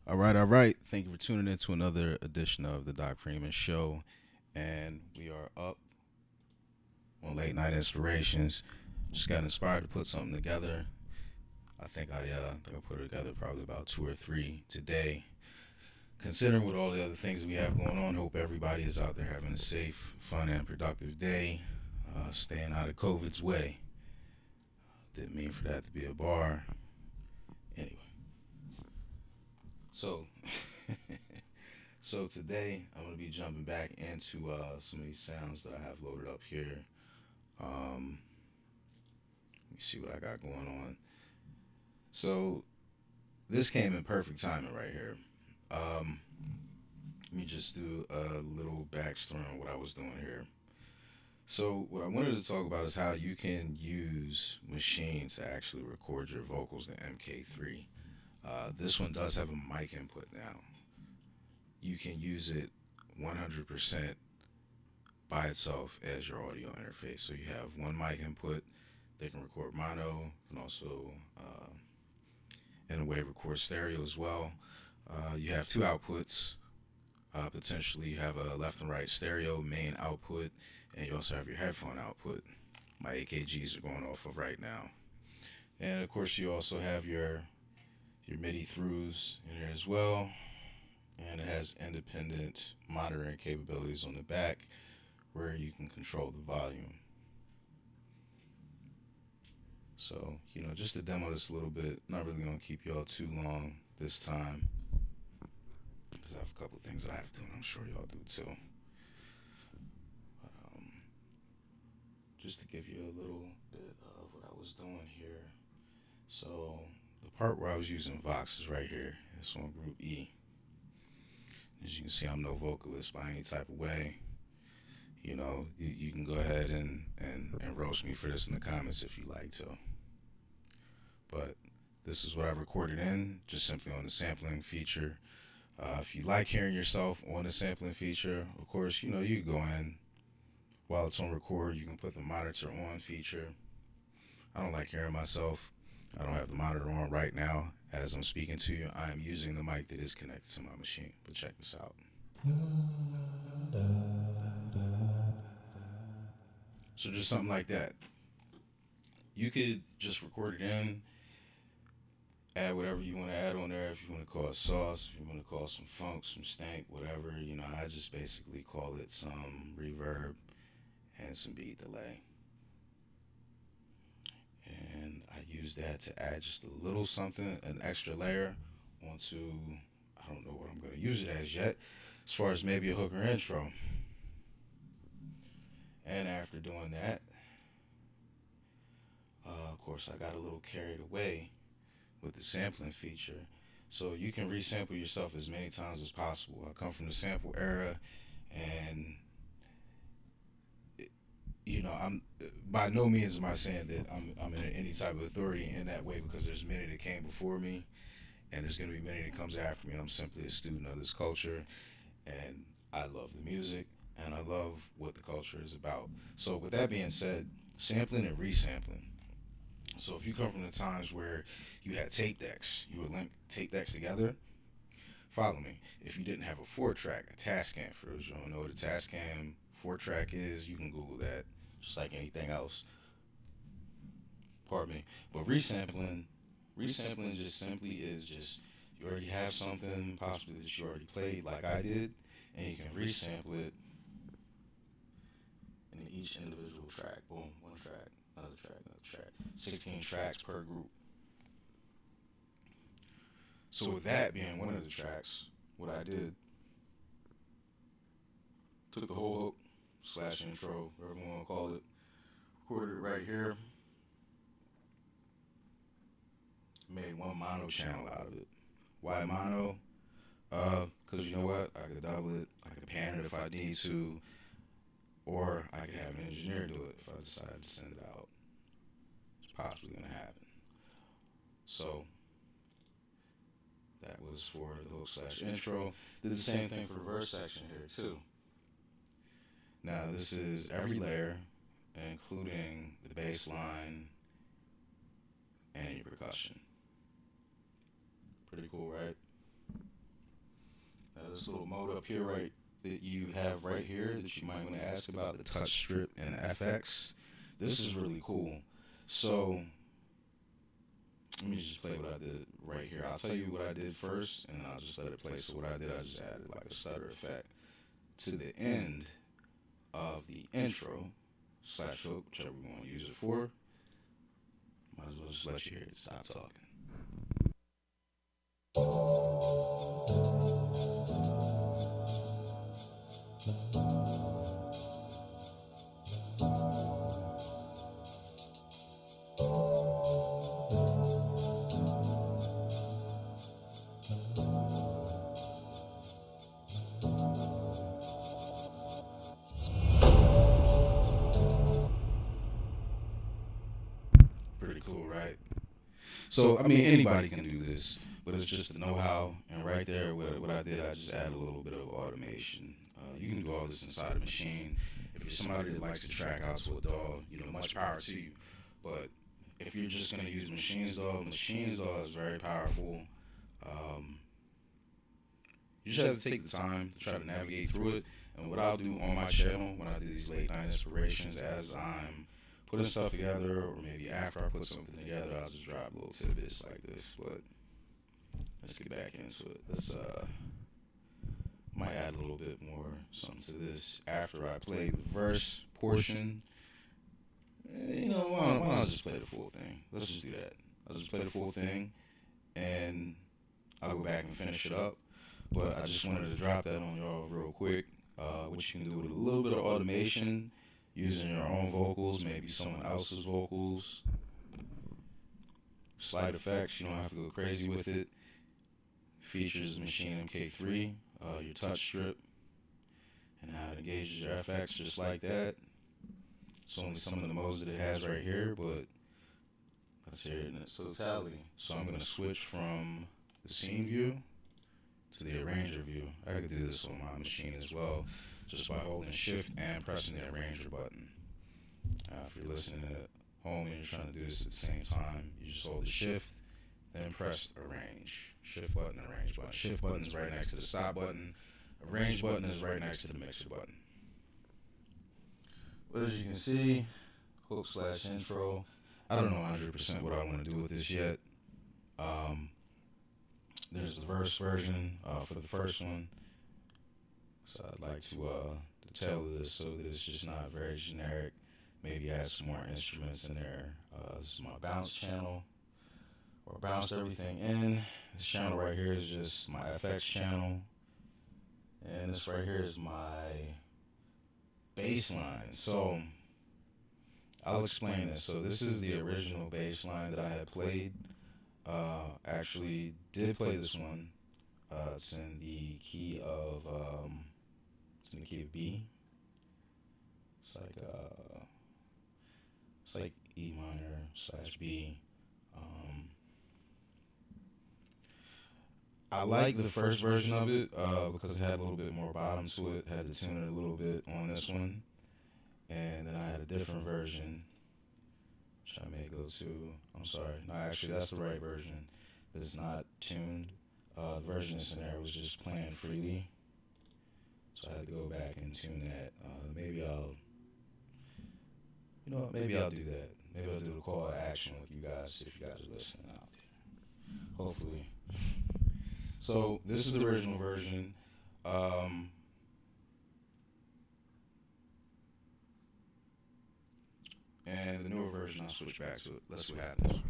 All right, all right. Thank you for tuning in to another edition of the Doc Freeman Show. And we are up on Late Night Inspirations. Just got inspired to put something together. I think I put it together probably about two or three today. Considering with all the other things that we have going on, hope everybody is out there having a safe, fun, and productive day. Staying out of COVID's way. Didn't mean for that to be a bar. Anyway, so So today I'm gonna be jumping back into some of these sounds that I have loaded up here. Let me see what I got going on. So this came in perfect timing right here. Um, Let me just do a little backstory on what I was doing here. So what I wanted to talk about is how you can use Maschine to actually record your vocals in MK3. This one does have a mic input now. You can use it 100% by itself as your audio interface. So you have one mic input that can record mono, can also, in a way, record stereo as well. You have two outputs. Potentially, you have a left and right stereo main output, and you also have your headphone output. My AKGs are going off of right now, and of course, you also have your MIDI throughs in here as well, and it has independent monitoring capabilities on the back where you can control the volume. So, just to demo this a little bit, not really going to keep y'all too long this time because I have a couple things that I have to do, and I'm sure y'all do too. But, just to give you a little bit of what I was doing here. So, the part where I was using Vox is right here. It's on group E. As you can see, I'm no vocalist by any type of way. You can go ahead and roast me for this in the comments if you like to. But this is what I recorded in, just simply on the sampling feature. If you like hearing yourself on the sampling feature, of course, you can go in while it's on record. You can put the monitor on feature. I don't like hearing myself. I don't have the monitor on right now as I'm speaking to you. I am using the mic that is connected to my machine. But check this out. So just something like that. You could just record it in, add whatever you want to add on there. If you want to call it sauce, if you want to call it some funk, some stank, whatever. I just basically call it some reverb and some beat delay. And I use that to add just a little something, an extra layer onto, I don't know what I'm going to use it as yet, as far as maybe a hook or intro. And after doing that, of course, I got a little carried away with the sampling feature. So you can resample yourself as many times as possible. I come from the sample era, and I'm by no means am I saying that I'm in any type of authority in that way, because there's many that came before me, and there's gonna be many that comes after me. I'm simply a student of this culture, and I love the music, and I love what the culture is about. So with that being said, sampling and resampling. So if you come from the times where you had tape decks, you would link tape decks together. Follow me. If you didn't have a 4-track, a Tascam, for those who don't know what a Tascam 4-track is, you can Google that, just like anything else. Pardon me. But resampling just simply is just, you already have something possibly that you already played, like I did, and you can resample it in each individual track. Boom, one track, another track, another track. 16 tracks per group. So with that being one of the tracks, what I did, took the whole hook slash intro, whatever you want to call it, recorded it right here, made one mono channel out of it. Why mono? Because you know what? I could double it, I could pan it if I need to, or I could have an engineer do it if I decide to send it out. It's possibly going to happen. So that was for the hook slash intro. Did the same thing for the verse section here too. Now this is every layer, including the bass line and your percussion. Pretty cool, right? this little mode up here, right, that you have right here that you might want to ask about, the touch strip and FX. This is really cool. So let me just play what I did right here. I'll tell you what I did first, and I'll just let it play. So what I did, I just added like a stutter effect to the end of the intro / hook, whichever we want to use it for. Might as well just let you hear it. Stop talking. Pretty cool, right? So, I mean, anybody can do this, but it's just the know-how. And right there, what I did, I just added a little bit of automation. You can do all this inside a Maschine. If you're somebody that likes to track out to a DAW, much power to you. But if you're just going to use Machine's DAW is very powerful. You just have to take the time to try to navigate through it. And what I'll do on my channel when I do these late night inspirations, as I'm putting stuff together, or maybe after I put something together, I'll just drop little tidbits like this. But let's get back into it. Let's might add a little bit more something to this after I play the verse portion. Why don't I just play the full thing? Let's just do that. I'll just play the full thing, and I'll go back and finish it up. But I just wanted to drop that on y'all real quick. What you can do with a little bit of automation, using your own vocals, maybe someone else's vocals. Slight effects, you don't have to go crazy with it. Features Maschine MK3, your touch strip, and how it engages your FX just like that. It's only some of the modes that it has right here, but let's hear it in its totality. So I'm going to switch from the scene view to the arranger view. I could do this on my Maschine as well, just by holding shift and pressing the arranger button. If you're listening at home and you're trying to do this at the same time, you just hold the shift, then press arrange. Shift button, arrange button. Shift button is right next to the stop button. Arrange button is right next to the mixer button. But as you can see, hook / intro. I don't know 100% what I want to do with this yet. There's the verse version for the first one. So I'd like to tailor this so that it's just not very generic. Maybe add some more instruments in there. This is my bounce channel, where I bounce everything in. This channel right here is just my FX channel. And this right here is my bass line. So I'll explain this. So this is the original bass line that I had played. Actually did play this one. It's in the key of B. It's like E minor / B. I like the first version of it because it had a little bit more bottom to it. Had to tune it a little bit on this one, and then I had a different version, which I may go to. I'm sorry, no, actually that's the right version. It's not tuned. The version that's in there was just playing freely, so I had to go back and tune that. Maybe I'll do that. Maybe I'll do a call to action with you guys if you guys are listening out there. Hopefully. So this is the original version. And the newer version, I'll switch back to it. Let's see what happens.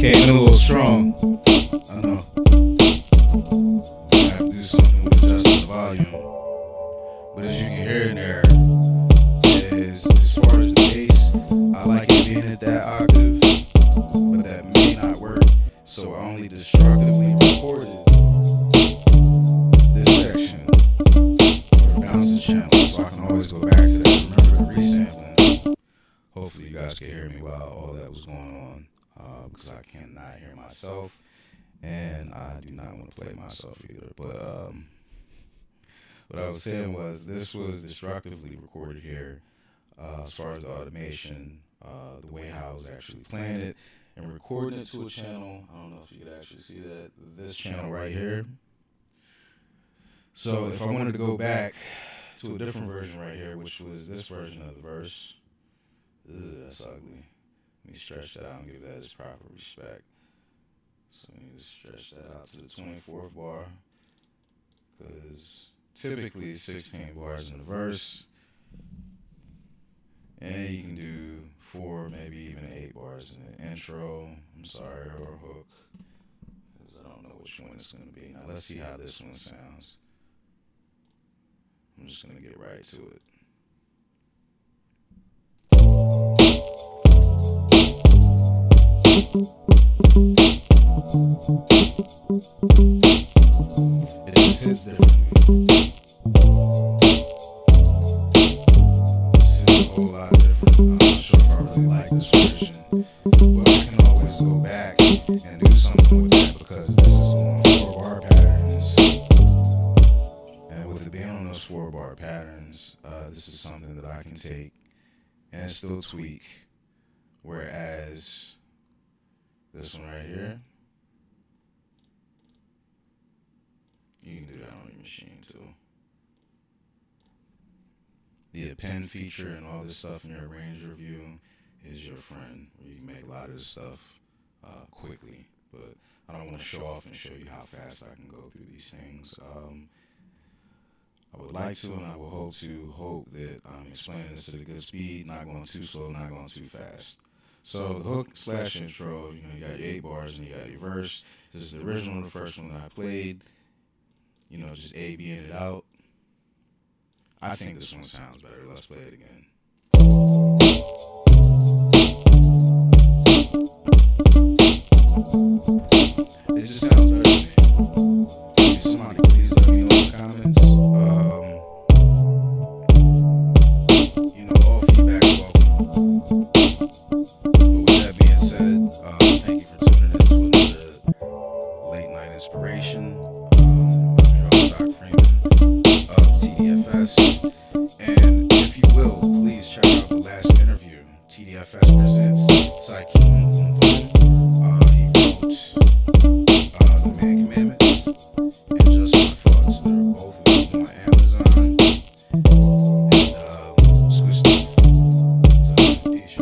Came in a little strong. I know. I have to do something with adjusting the volume. But as you can hear in there, as far as the bass, I like it being at that octave, but that may not work. So I only destructively recorded this section for the bounce channel, so I can always go back to that. Remember the resampling. Hopefully you guys can hear me while all that was going on, because I cannot hear myself, and I do not want to play myself either. But what I was saying was this was destructively recorded here, as far as the automation, the way how I was actually playing it and recording it to a channel. I don't know if you could actually see that, this channel right here. So if I wanted to go back to a different version right here, which was this version of the verse, that's ugly. Let me stretch that out and give that its proper respect. So let me just stretch that out to the 24th bar, because typically 16 bars in the verse, and you can do 4, maybe even 8 bars in the intro, I'm sorry, or hook, because I don't know which one it's going to be. Now let's see how this one sounds. I'm just going to get right to it. It just hits differently. It hits a whole lot different. I'm not sure if I really like this version, but I can always go back and do something with that, because this is on 4-bar patterns, and with it being on those 4-bar patterns, this is something that I can take and still tweak, whereas this one right here, you can do that on your machine too. The append feature and all this stuff in your arranger view is your friend, where you can make a lot of this stuff quickly, but I don't want to show off and show you how fast I can go through these things. I would like to, and I will hope that I'm explaining this at a good speed, not going too slow, not going too fast. So the hook / intro, you got your 8 bars and you got your verse. This is the original, the first one that I played. Just A, B'ing it out. I think this one sounds better. Let's play it again. It just sounds better to me. Somebody please let me know in the comments. All feedback is welcome. But with that being said, thank you for tuning in to another late night inspiration. Freeman of TDFS, and if you will, please check out the last interview. TDFS presents Psyche. He wrote The Man Commandments and Just My Thoughts. They're both available on Amazon, and it's good stuff. So, peace.